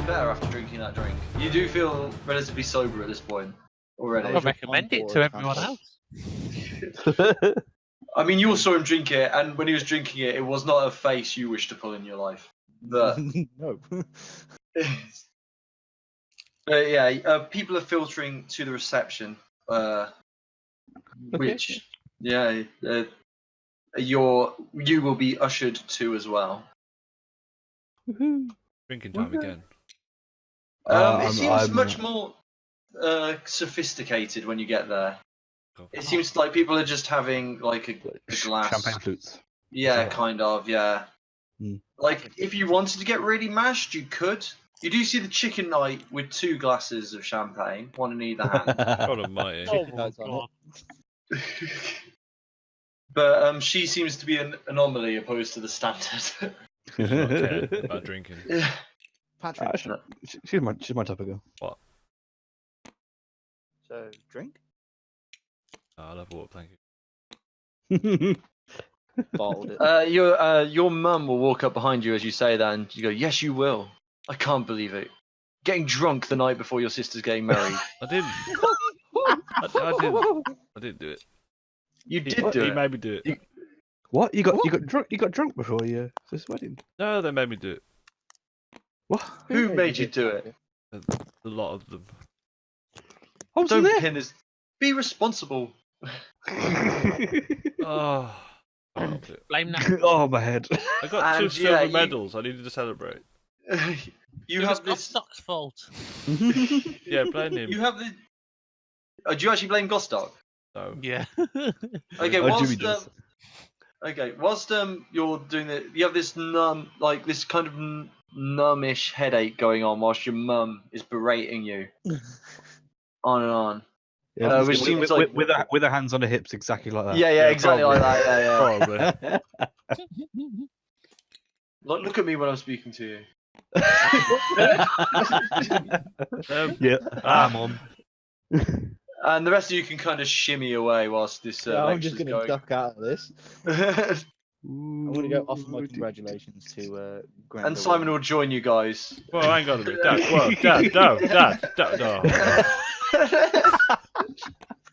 better after drinking that drink. You do feel relatively sober at this point already. I recommend it to everyone else. I mean, you all saw him drink it, and when he was drinking it, it was not a face you wish to pull in your life. But No. But yeah, people are filtering to the reception, which you will be ushered to as well. Drinking time again. It seems much more sophisticated when you get there. It seems like people are just having like a glass. Champagne flutes. Yeah, kind of. Yeah. Mm. Like if you wanted to get really mashed, you could. You do see the chicken night with 2 glasses of champagne, one in either hand. God almighty. Oh my god. But she seems to be an anomaly opposed to the standard. Not care about drinking. Patrick, She's my type of girl. What? so drink? Oh, I love water, thank you. Bottled it. Your mum will walk up behind you as you say that, and you go, "Yes, you will." I can't believe it. Getting drunk the night before your sister's getting married. I didn't. I didn't do it. You did do He it. made me do it. What? You got drunk? You got drunk before your sister's wedding? No, they made me do it. What? Who made you do it? A lot of them. I was Don't there. pin this. Be responsible. Oh, I loved it. Blame that. Oh, my head. I got 2 And, silver yeah, you- medals. I needed to celebrate. You It was have this. Stock's fault. Yeah, blame him. You have the. Do you actually blame Gostock? No. Yeah. Okay, Oh, whilst Jimmy does. you're doing it, you have this this kind of numbish headache going on whilst your mum is berating you on and on. Yeah, which seems like with her hands on her hips, exactly like that. Yeah, exactly probably. like that. Yeah. Probably. Look at me when I'm speaking to you. Yeah. Mom. And the rest of you can kind of shimmy away whilst this I'm just lecture's gonna going. duck out of this. I'm gonna go offer my congratulations to Grandma. And Simon will join you guys. Well, hang on a minute. Dad, whoa, Dad, no,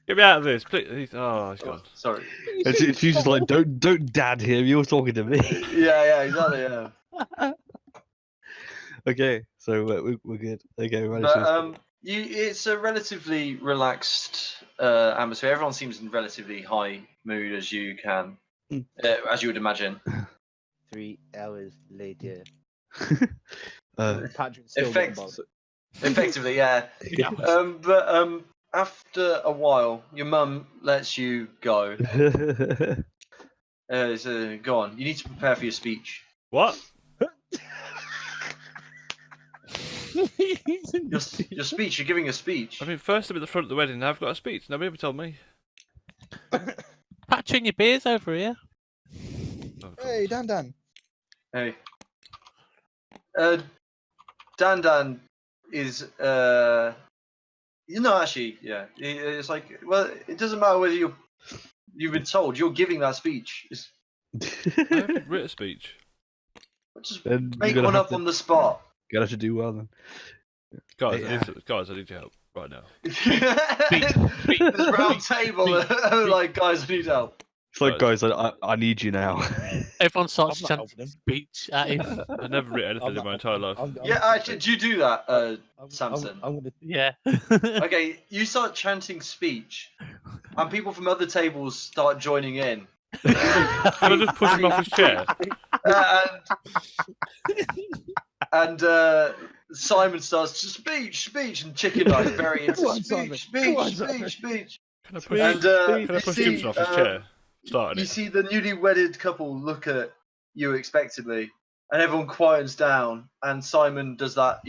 Get me out of this, please. Oh, he's gone. Sorry. And she's just like, don't dad here. You're talking to me. Yeah, exactly. Yeah. Okay, so we're good. Okay, we managed But it's a relatively relaxed atmosphere. Everyone seems in relatively high mood, as you can, as you would imagine. 3 hours later. to... Patrick's still getting bothered. Effectively, yeah. But after a while, your mum lets you go. So go on. You need to prepare for your speech. What? Your speech. You're giving a speech. I mean, first I'm at the front of the wedding, now I've got a speech. Nobody ever told me. Patching your beers over here. Oh, Hey, Dan. Hey. Dan is actually, yeah. It's like, well, it doesn't matter whether you've been told. You're giving that speech. I haven't written a speech. Just Then make you're gonna one have up to- on the spot. Gonna have to do well then. Guys, Yeah. I need your help right now. This round table, like, guys, I need help. It's like, guys, I need you now. Everyone starts I'm not chanting helping him. speech at him. I've never written anything in my entire life. Yeah, actually, do you do that, Samson? I'm gonna. Yeah. Okay, you start chanting speech, and people from other tables start joining in. Can I just push him off his chair? And Simon starts to speech, and Chicken Eye is very into Come on, Simon. Come on, Simon. speech. Can I push, And can I you push see, Gibson off his chair? Starting you it. see the newly wedded couple look at you expectantly, and everyone quiets down. And Simon does that,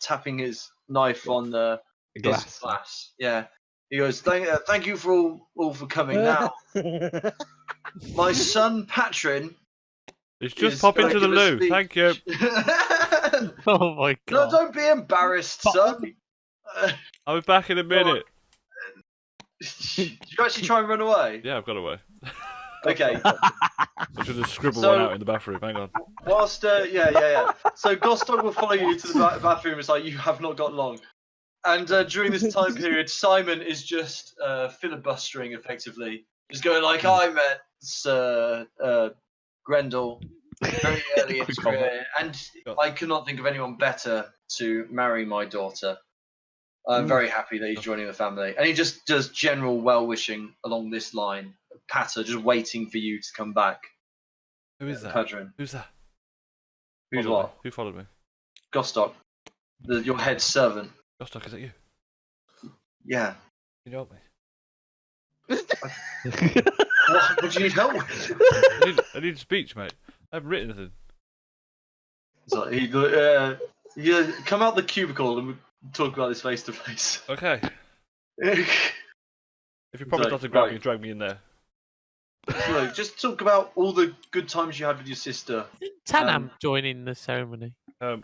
tapping his knife on the Glass. glass. Yeah, he goes, "Thank you for all for coming. Now, my son Patrin It's just is pop gonna into the give a loo. speech." Thank you. Oh my No, god. don't be embarrassed, son. I'll be back in a minute. Did you actually try and run away? Yeah, I've got away. Okay. I should just scribble So- one out in the bathroom. Hang on. Whilst, yeah. So Gosdog will follow you to the bathroom. It's like, you have not got long. And during this time period, Simon is just filibustering effectively. Just going like, I met Sir Grendel very early in his Quick comment. career, and I could not think of anyone better to marry my daughter. I'm very happy that he's joining the family. And he just does general well-wishing along this line. Patter, just waiting for you to come back. Who is that? Padron. Who's that? Who's Followed what? me. Who followed me? Gostok. Your head servant. Gostok, is that you? Yeah. Can you help me? What do you need help with? I need a speech, mate. I haven't written anything. So he come out the cubicle and we'll talk about this face to face. Okay. If you promise Like, not to grab right. me and drag me in there. So just talk about all the good times you had with your sister. Tanam joining the ceremony. Yeah.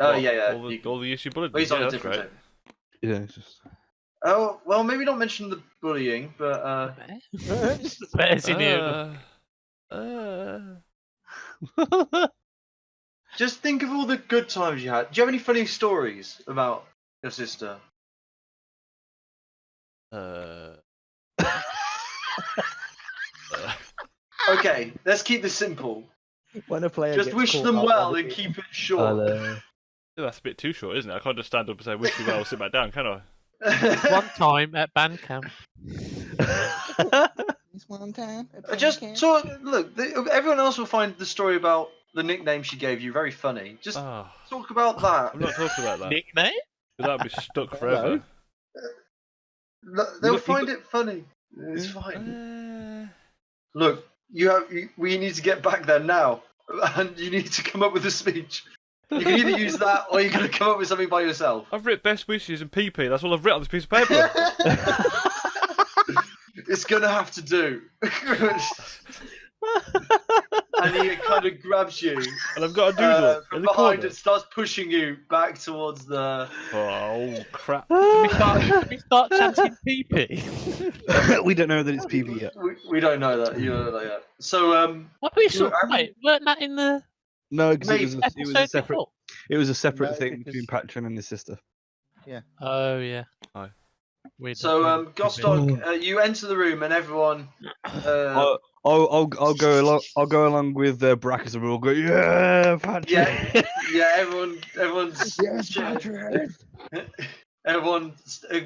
All the issue bullet. Well, he's Yeah, on a that's different great. table. Yeah, it's just. Oh, well, maybe not mention the bullying, but Bears in here. just think of all the good times you had. Do you have any funny stories about your sister? Okay, let's keep this simple. When a player Just gets wish caught them out well by and the keep it short. That's a bit too short, isn't it? I can't just stand up and say wish you well, sit back down, can I? One time at band camp. This one time. Just talk. Look, everyone else will find the story about the nickname she gave you very funny. Just Oh, talk about that. I'm not talking about that. Nickname? That'd be stuck forever. They'll You find it funny. It's fine. Uh, Look, we need to get back there now, and you need to come up with a speech. You can either use that, or you're going to come up with something by yourself. I've written best wishes and PP. That's all I've written on this piece of paper. It's going to have to do. And he kind of grabs you And I've got a doodle from in the behind corner. and starts pushing you back towards the. Oh crap! Can we start chanting PP? We don't know that it's PB yet. We don't know that. You don't know that yet. So What we saw? Look, I'm- Wait, weren't that in the No, because it was episode a separate. before? It was a separate No, thing because- between Patron and his sister. Oh yeah. Aye. Weird. Gostok, you enter the room and everyone. I'll go along. I'll go along with Brackus and we'll all go. Yeah, Patrick. Yeah, everyone's. Yes, Patrick. Everyone,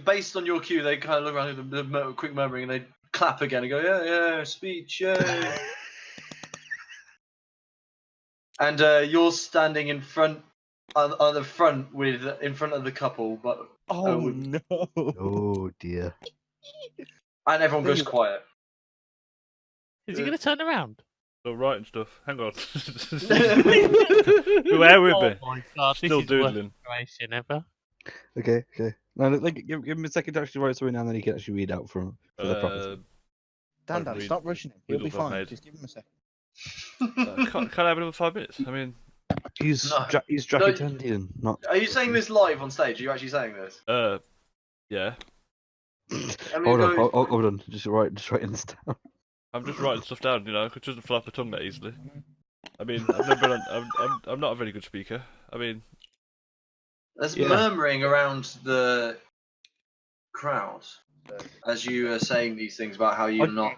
based on your cue, they kind of look around with a quick murmuring and they clap again and go, yeah, speech, yeah. And you're standing in front, on the front in front of the couple, but Oh no. Oh dear. and everyone goes quiet. Is he going to turn around? Still writing stuff. Hang on. Bear with me. Oh my god, Still this is the worst doodling. situation ever. Okay. No, give him a second to actually write something down, then he can actually read out for the proper. Dan, I'd read- stop rushing him. He'll be read what I've fine. made. Just give him a second. Can't I have another 5 minutes? I mean, He's No. he's No, Jackie Tendian, not. Are you saying this live on stage? Are you actually saying this? yeah. I mean, Hold on, no- hold on. Just writing this down. I'm just writing stuff down. You know, it doesn't flap a tongue that easily. I mean, I've never been on, I'm not a very good speaker. I mean, There's Yeah. murmuring around the crowd as you are saying these things about how you're not.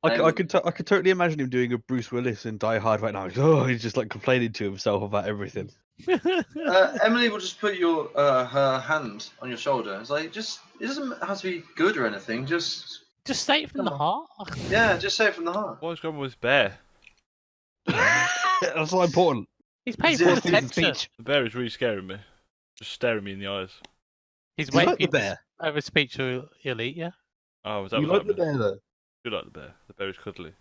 I could totally imagine him doing a Bruce Willis in Die Hard right now. He's just like complaining to himself about everything. Emily will just put her hand on your shoulder. It's like, it doesn't have to be good or anything. Just say it from the heart. just say it from the heart. what's going on with Bear? That's not important. He's paying Yeah. for It's the attention. speech. The bear is really scaring me. Just staring me in the eyes. He's You like waiting the bear? to have a speech or he'll eat you. Oh, was that You what like the happened? bear though? I do like the bear. The bear is cuddly.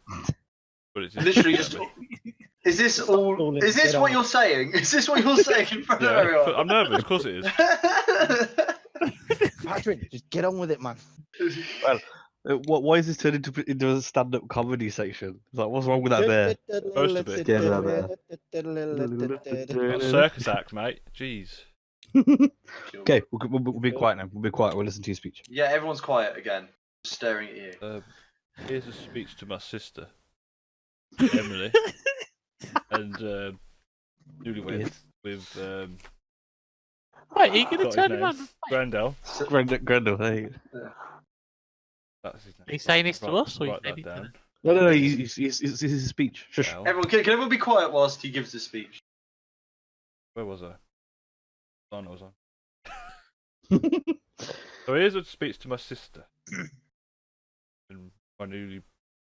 But it's Literally just. Is this all? Is this what you're saying? Is this what you're saying in front of Yeah, everyone? I'm nervous. Of course it is. Patrick, just get on with it, man. Why is this turned into a stand-up comedy section? It's like, what's wrong with that bear? Supposed to be. Yeah, Not circus act, mate. Jeez. Okay, we'll be quiet now. We'll be quiet. We'll listen to your speech. Yeah, everyone's quiet again, staring at you. Here's a speech to my sister. Emily, and newlyweds with Wait, are you going to got turn his around? name, Grandel. Grendel, hey. That's his name. Are you saying this to Right, us? Or you write saying that it to down. No, it's his speech. Shush. Now, Can everyone be quiet whilst he gives the speech? where was I? Oh, no, was I? So here's a speech to my sister and my new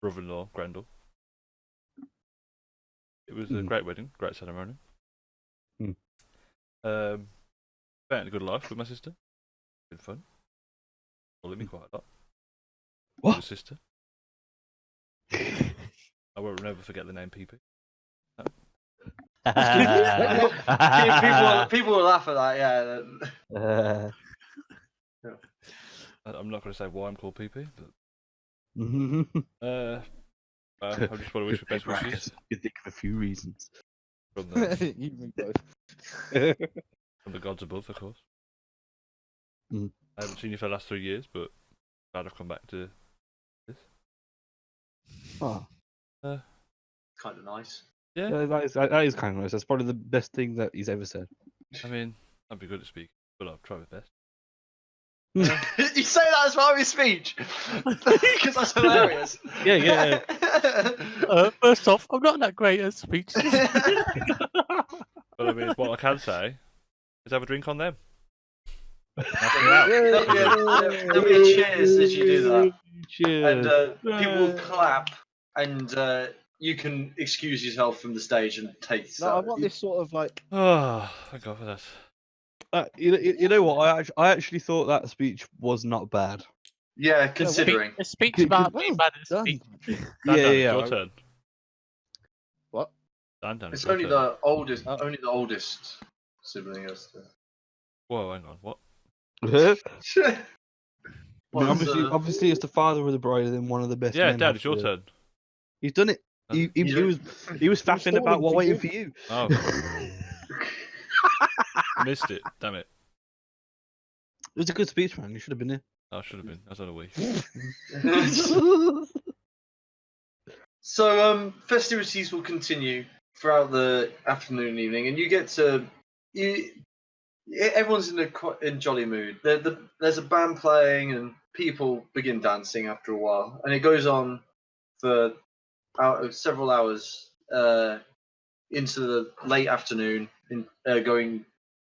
brother-in-law, Grendel. It was a great wedding, great ceremony. Spent a good life with my sister. Been fun. Bullied me quite a lot. What? With a sister. I won't never forget the name PP. People will laugh at that, yeah. I'm not going to say why I'm called PP, but I just want to wish you best wishes You think of a few reasons. from You can both. the gods above, of course. Mm. I haven't seen you for the last 3 years, but glad I've come back to this. Oh, Kind of nice. Yeah, that is kind of nice. That's probably the best thing that he's ever said. I mean, I'd be good at speaking, but I'll try my best. You say that as part of your speech because that's hilarious. Yeah. First off, I'm not that great at speeches. But I mean, what I can say is have a drink on them. There'll be a cheers as you do that, Cheers. and people will clap, and you can excuse yourself from the stage and take. No, I want this sort of like. Oh, thank God for that. You know what? I actually thought that speech was not bad. Yeah, considering. A speech about being bad at Done. speech. Dan, Yeah. it's your turn. What? Dan, It's your only turn. the oldest. Oh. Only the oldest sibling has to. Whoa, hang on, what? Obviously, it's the father of the bride and then one of the best. Yeah, men Dad, have it's your to- turn. He's done it. He was faffing about while waiting for you. Oh, missed it. Damn it. It was a good speech, man. You should have been there. I should have been. I was on a wee. So festivities will continue throughout the afternoon and evening, and you get to everyone's in jolly mood. There's a band playing, and people begin dancing after a while, and it goes on for several hours into the late afternoon, going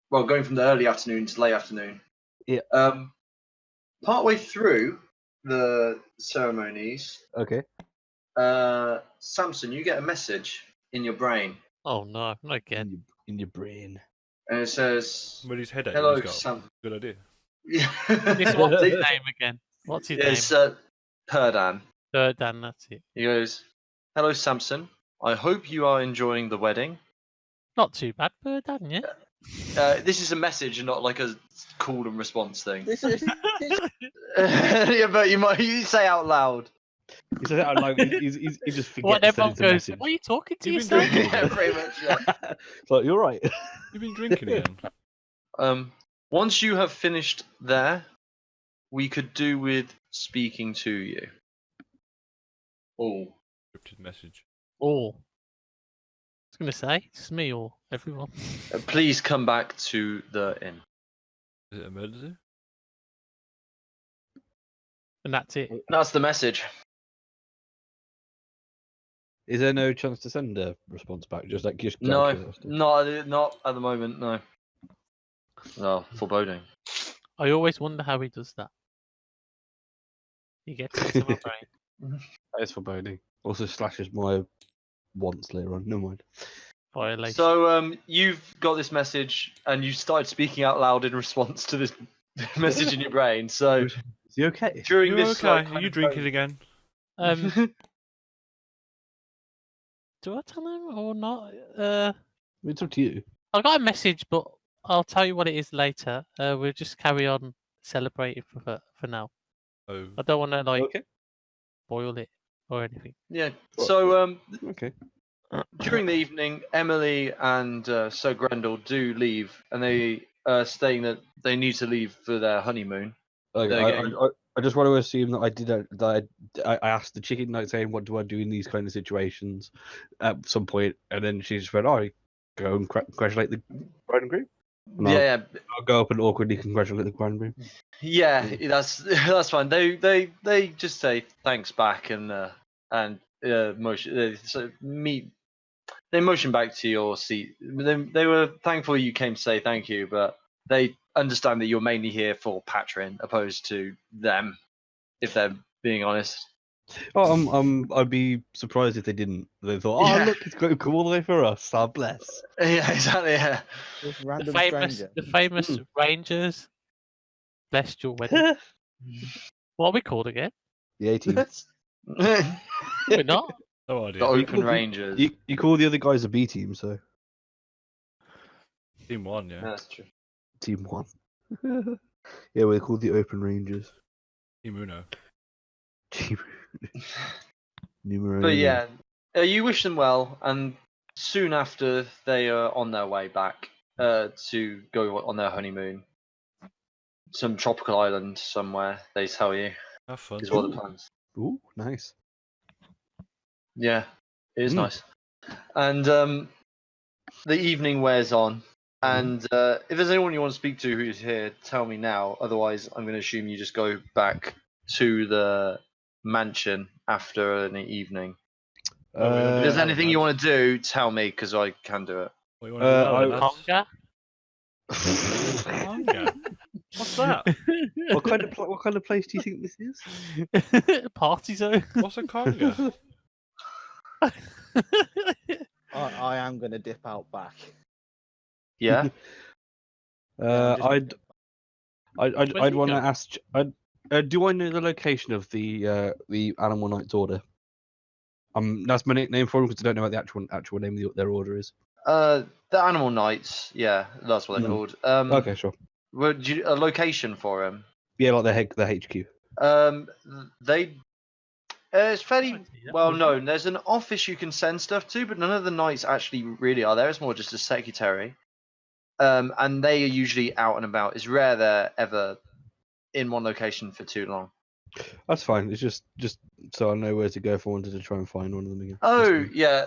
from the early afternoon to late afternoon. Yeah. Partway through the ceremonies, Okay. Samson, you get a message in your brain, Oh no, not again. In your brain. and it says, With his headache, "Hello, he's got. Sam." Good idea. This what's his name again? What's his It's name? Perdan. Dan, that's it. He goes, "Hello, Samson. I hope you are enjoying the wedding." Not too bad for Dan, yeah? This is a message and not like a call and response thing. This is. Yeah, but you say out loud. He said it out loud. He just forgets What that everyone it's a goes, message. what are you talking to You've been yourself? drinking Yeah, again. pretty much. Yeah. It's like, you're right. You've been drinking again. Once you have finished there, we could do with speaking to you. Oh. Scripted message. Oh. I was going to say, it's me or everyone. Please come back to the inn. Is it emergency? And that's it. That's the message. Is there no chance to send a response back? Just out of No, curiosity? not at the moment. No. No, foreboding. I always wonder how he does that. He gets into my brain. That is foreboding. Also slashes my wants later on. Never mind. Violation. So you've got this message and you started speaking out loud in response to this message in your brain. So Is he okay? during You're this, okay. Are you drinking again? Do I tell him or not? It's up to you. I got a message, but I'll tell you what it is later. We'll just carry on celebrating for now. Oh. I don't want to Okay. boil it or anything. yeah. So Okay. during the evening, Emily and Sir Grendel do leave, and they saying that they need to leave for their honeymoon. Okay. They're I just want to assume that I did. That I asked the chicken knight saying, "What do I do in these kind of situations?" At some point, and then she just went, "Oh, I go and congratulate the bride and groom." And Yeah, I'll go up and awkwardly congratulate the bride and groom. yeah, that's fine. They just say thanks back and motion. They motion back to your seat. They were thankful you came to say thank you, but they understand that you're mainly here for Patron, opposed to them, if they're being honest. Oh, I'd be surprised if they didn't. They thought, "Oh, Yeah. look, it's going to come all the way for us. God bless." Yeah, exactly. Yeah. This The random famous, stranger. the famous Rangers blessed your wedding. What are we called again? The 18th. We're not. No The idea. Open Rangers. You call the other guys a B team, so Team 1, yeah. That's true. team 1. Yeah, we're called the Open Rangers. Team Uno. Team numero But uno. yeah, you wish them well, and soon after they are on their way back to go on their honeymoon. Some tropical island somewhere, they tell you, Have fun. is what the plans. Ooh, nice. Yeah, it is Mm. nice. And the evening wears on, and if there's anyone you want to speak to who's here, tell me now. Otherwise, I'm going to assume you just go back to the mansion after an evening. If there's Yeah, anything you lads. want to do, tell me, because I can do it. What you want to do now, then, lads? Conga? Conga? What's that? what kind of place do you think this is? Party zone. What's a conga? I am going to dip out back. Yeah? Yeah, I'm just I'd Where's he want to going? ask. Do I know the location of the Animal Knights order? That's my nickname for them because I don't know what the actual name of their order is. The Animal Knights, yeah, that's what they're called. Okay, sure. Would you, a location for them? Yeah, like the HQ. They it's fairly Can't see that, well would known. There's an office you can send stuff to, but none of the knights actually really are there. It's more just a secretary. And they are usually out and about. It's rare they're ever in one location for too long. That's fine. It's just so I know where to go if I wanted to try and find one of them again. Oh yeah,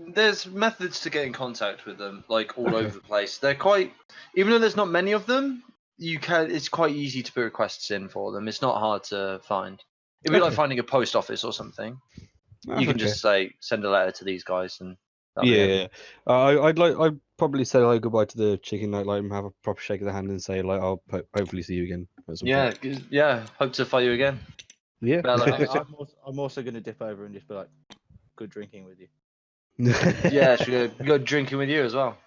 there's methods to get in contact with them, like all over the place. They're quite, even though there's not many of them, you can. It's quite easy to put requests in for them. It's not hard to find. It'd be like Okay. finding a post office or something. That's You can okay. just say send a letter to these guys and that'll be it. Yeah. I'd probably say like goodbye to the chicken knight, like have a proper shake of the hand and say like I'll hopefully see you again at some Yeah, point. yeah. Hope to fight you again. Yeah. Bella. I'm also going to dip over and just be like, good drinking with you. Yeah, should go drinking with you as well.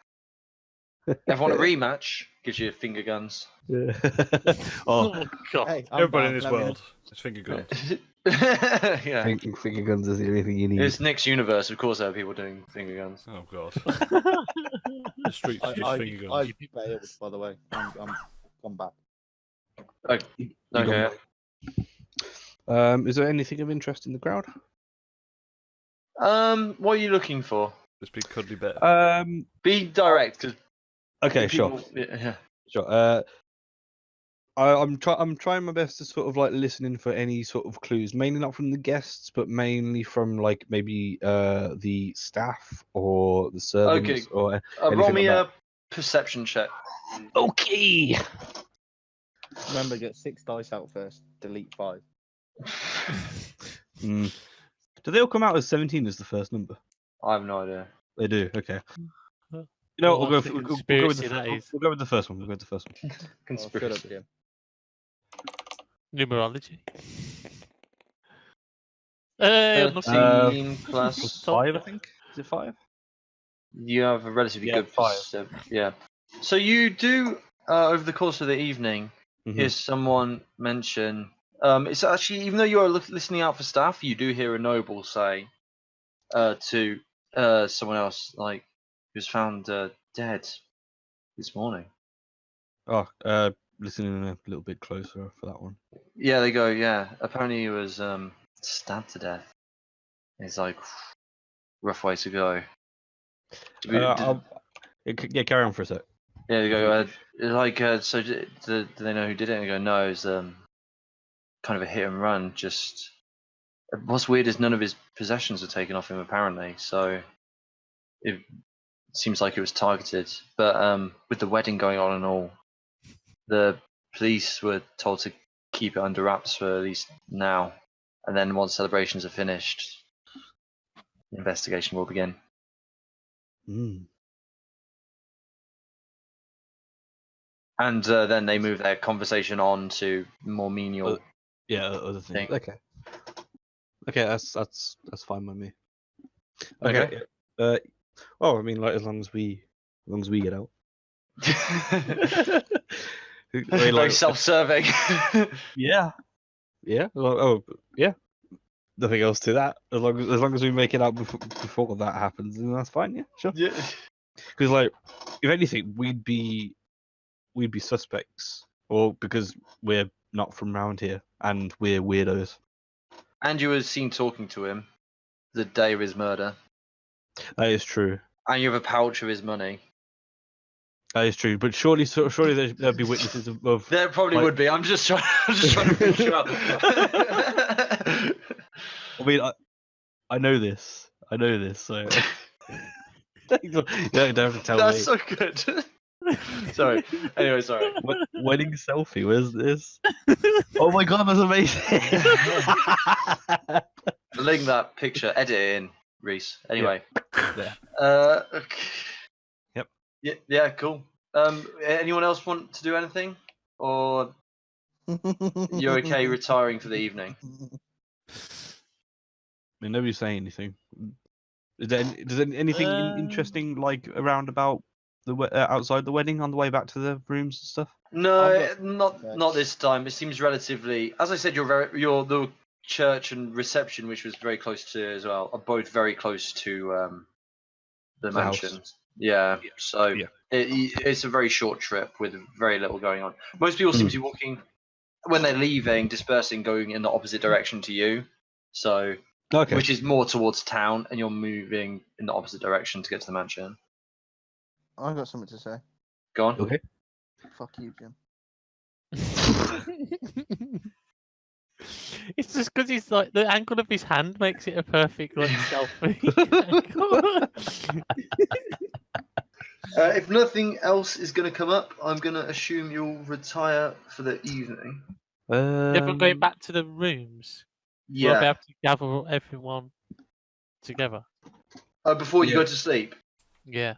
Everyone a rematch gives you finger guns. Yeah. Oh, Oh, God. Hey, I'm Everybody down, in this let me know. world is finger guns. Yeah. finger guns is the only thing you need. It's Nick's universe, of course there are people doing finger guns. Oh god. The streets are just finger I guns. bailed, by the way. I'm back. You Okay. Is there anything of interest in the crowd? What are you looking for? Just be cuddly better. Be direct, because Okay, sure. Yeah. Sure. I'm trying my best to sort of like listen in for any sort of clues, mainly not from the guests, but mainly from like maybe the staff or the servants or Roll anything me like a perception check. Okay. Remember, get 6 dice out first. Delete 5. Do they all come out as 17 as the first number? I have no idea. They do. Okay. You know what? What a We'll go with conspiracy that is. we'll go with the first one. We'll go with the first one. Oh, shut up, Conspiracy. Jim. Numerology. I'm not seeing 13 plus. 5, I think. Is it 5? You have a relatively Yeah, good 5. Yeah. So you do over the course of the evening hear someone mention. It's actually, even though you are listening out for staff, you do hear a noble say to someone else, like, who's found dead this morning. Oh, listening a little bit closer for that one. Yeah, they go. Yeah, apparently he was stabbed to death. It's like rough way to go. Yeah, carry on for a sec. Yeah, they go. So do they know who did it? And they go, no, it's a kind of a hit and run. Just what's weird is none of his possessions were taken off him apparently, so it seems like it was targeted. But with the wedding going on and all, the police were told to keep it under wraps for at least now, and then once celebrations are finished, the investigation will begin. And then they move their conversation on to more menial. Other things. thing. Okay, that's fine by me. Okay. Well, I mean, like as long as we get out. I mean, Very like, self-serving. yeah. Well, yeah. Nothing else to that. As long as we make it out before that happens, then that's fine. Yeah, sure. Yeah. Because like, if anything, we'd be suspects, or because we're not from around here and we're weirdos. And you were seen talking to him the day of his murder. That is true. And you have a pouch of his money. That is true. But surely there'd be witnesses of. There probably like- would be. I'm just trying to filter out. I mean, I know this. So. You don't have to tell That's me. so good. Sorry. Anyway, sorry. Wedding selfie. Where's this? Oh my god, that's amazing. Link that picture. Edit it in, Rhys. Anyway. Yeah. Okay. Yep. Yeah. Cool. Anyone else want to do anything, or you're okay retiring for the evening? I mean, nobody's saying anything. Is there anything interesting like around about the outside the wedding on the way back to the rooms and stuff? No, not this time. It seems relatively. As I said, the church and reception, which was very close to as well, are both very close to the mansion. house. Yeah. So Yeah. it's a very short trip with very little going on. Most people seem to be walking when they're leaving, dispersing, going in the opposite direction to you. So. Okay. Which is more towards town, and you're moving in the opposite direction to get to the mansion. I've got something to say. Go on. Okay. Fuck you, Jim. It's just because he's like the angle of his hand makes it a perfect like selfie. If nothing else is going to come up, I'm going to assume you'll retire for the evening. Everyone going back to the rooms. We'll be Yeah. able to gather everyone together. Before you go to sleep. Yeah.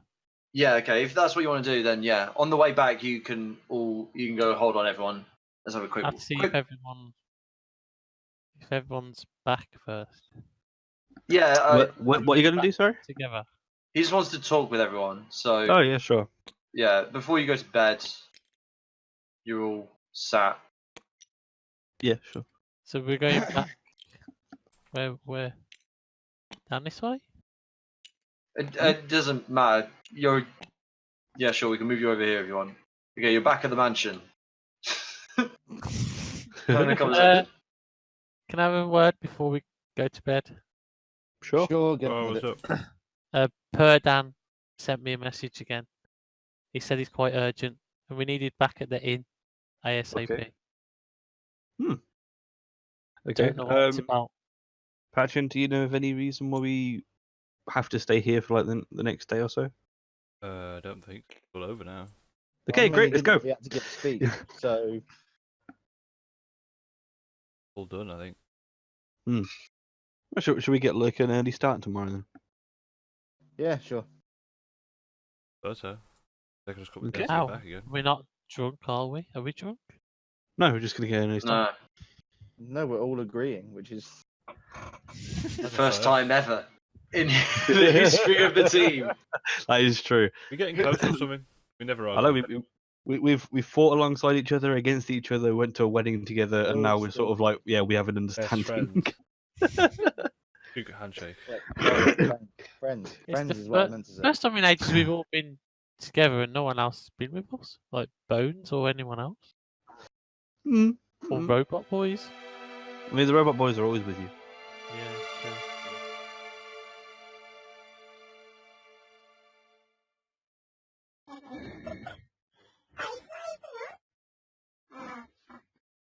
Yeah. Okay. If that's what you want to do, then yeah. On the way back, you can go hold on, everyone. Let's have a quick. I have to see if everyone's back first Yeah. What are you gonna do, sorry? together. He just wants to talk with everyone. So Oh yeah, sure. yeah. Before you go to bed, you're all sat. Yeah, sure. So we're going back. Where? Down this way? It doesn't matter. Yeah, sure. We can move you over here if you want. Okay, you're back at the mansion. Having a conversation. Can I have a word before we go to bed? Sure. Get on Oh, with what's it. up? Perdan sent me a message again. He said it's quite urgent, and we needed back at the inn ASAP. Okay. Okay. Don't know what it's about. Patchen, do you know of any reason why we have to stay here for like the next day or so? I don't think it's all over now. Okay, I mean, great. Let's go. We had to give a speech, so All done, I think. Should we get like an early start tomorrow then? yeah, sure. So. They can just cut me Okay. down Ow. back again. We're not drunk, are we? Are we drunk? No, we're just gonna get an early start. No, No, we're all agreeing, which is the first time ever in the history of the team. That is true. We're getting close or something. We never are. I know we've fought alongside each other, against each other, went to a wedding together, and now we're sort of like, yeah, we have an understanding. Big handshake. friends. It's Friends the is what I meant to say. First time in ages we've all been together and no one else has been with us, like Bones or anyone else, or Robot Boys. I mean, the robot boys are always with you.